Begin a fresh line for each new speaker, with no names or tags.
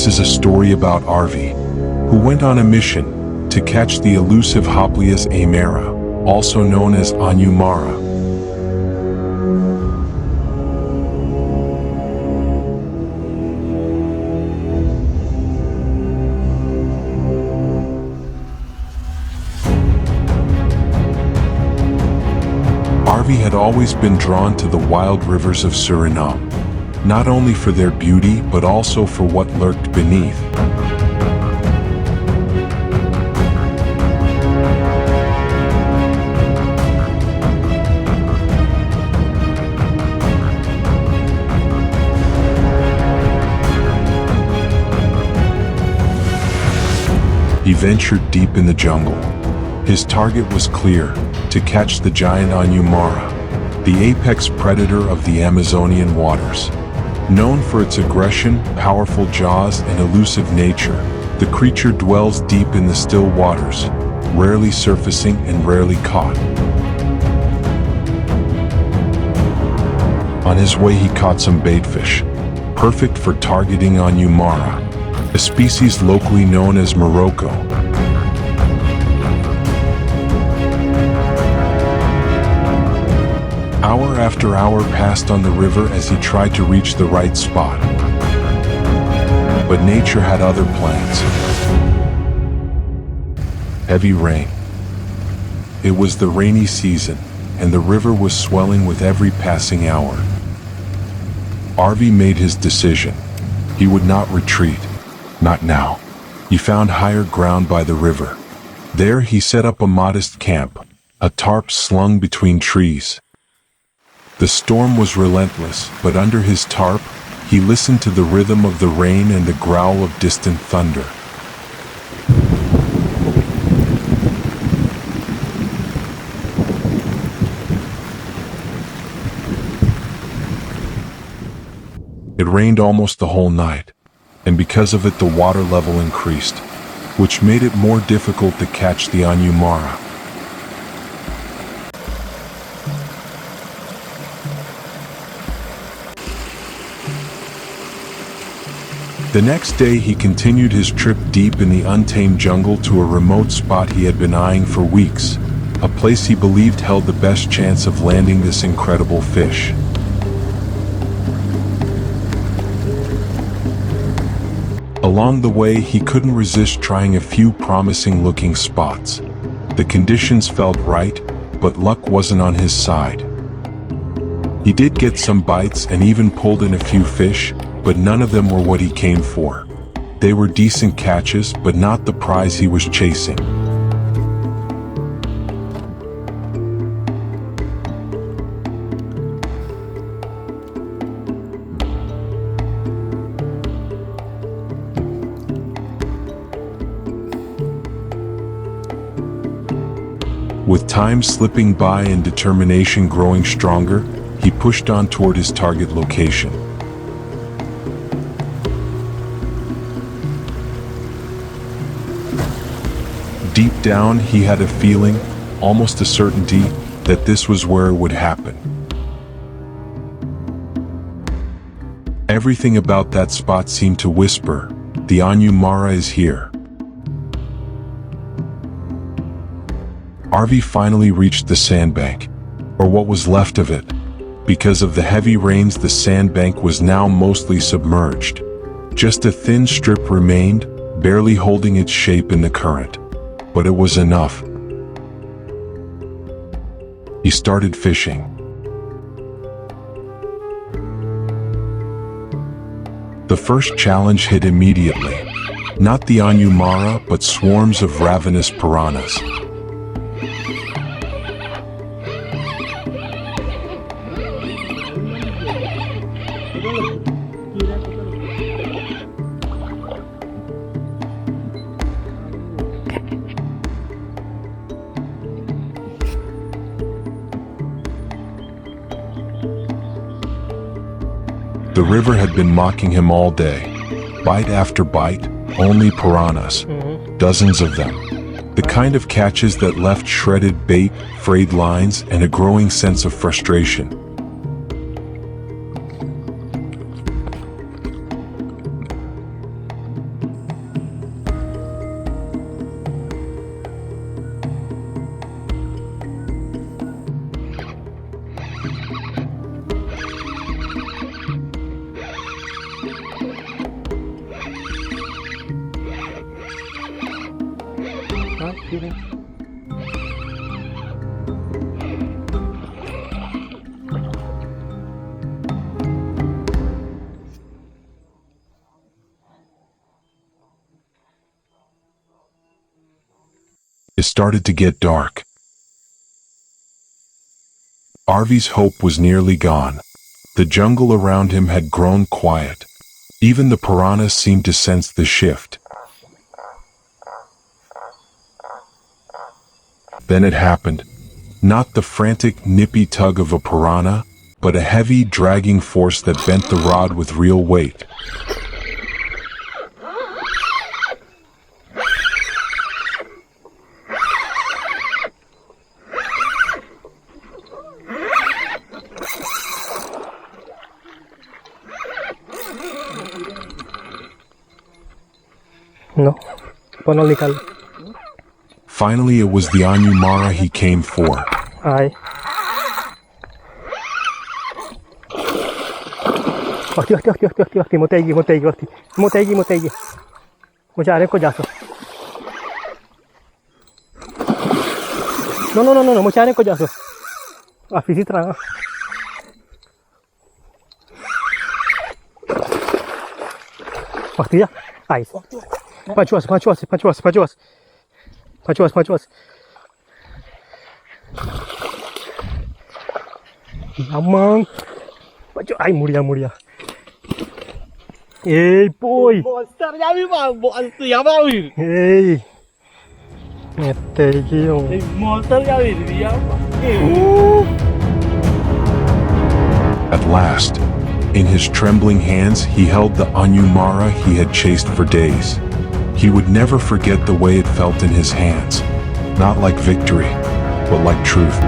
This is a story about Arvi, who went on a mission to catch the elusive Hoplias Aimara, also known as Aimara. Arvi had always been drawn to the wild rivers of Suriname, not only for their beauty but also for what lurked beneath. He ventured deep in the jungle. His target was clear: to catch the giant Aimara, the apex predator of the Amazonian waters. Known for its aggression, powerful jaws, and elusive nature, the creature dwells deep in the still waters, rarely surfacing and rarely caught. On his way, he caught some baitfish, perfect for targeting Aimara, a species locally known as Morocco. Hour after hour passed on the river as he tried to reach the right spot. But nature had other plans. Heavy rain. It was the rainy season, and the river was swelling with every passing hour. Arvi made his decision. He would not retreat. Not now. He found higher ground by the river. There he set up a modest camp, a tarp slung between trees. The storm was relentless, but under his tarp, he listened to the rhythm of the rain and the growl of distant thunder. It rained almost the whole night, and because of it the water level increased, which made it more difficult to catch the Aimara. The next day he continued his trip deep in the untamed jungle to a remote spot he had been eyeing for weeks, a place he believed held the best chance of landing this incredible fish. Along the way, he couldn't resist trying a few promising-looking spots. The conditions felt right, but luck wasn't on his side. He did get some bites and even pulled in a few fish, but none of them were what he came for. They were decent catches, but not the prize he was chasing. With time slipping by and determination growing stronger, he pushed on toward his target location. Deep down, he had a feeling, almost a certainty, that this was where it would happen. Everything about that spot seemed to whisper, "The Aimara is here." Arvi finally reached the sandbank, or what was left of it. Because of the heavy rains, the sandbank was now mostly submerged. Just a thin strip remained, barely holding its shape in the current. But it was enough. He started fishing. The first challenge hit immediately. Not the Aimara, but swarms of ravenous piranhas. The river had been mocking him all day. Bite after bite, only piranhas. Dozens of them. The kind of catches that left shredded bait, frayed lines, and a growing sense of frustration. It started to get dark. Arvi's hope was nearly gone. The jungle around him had grown quiet. Even the piranhas seemed to sense the shift. Then it happened. Not the frantic, nippy tug of a piranha, but a heavy, dragging force that bent the rod with real weight.
No, ponolical.
Finally, it was the Aimara he came for.
Ay. Wakti, motegi. Mochare collazo. No, mochare collazo. Afisi tranga. Wakti ya. Ay. Pachuas. Amang. Ay, muria. Hey, boy.
Monster ya vi ba? Monster ya ba vi?
Hey. Mete yo.
Monster ya vi ya ba?
At last, in his trembling hands, he held the Aimara he had chased for days. He would never forget the way it felt in his hands, not like victory, but like truth.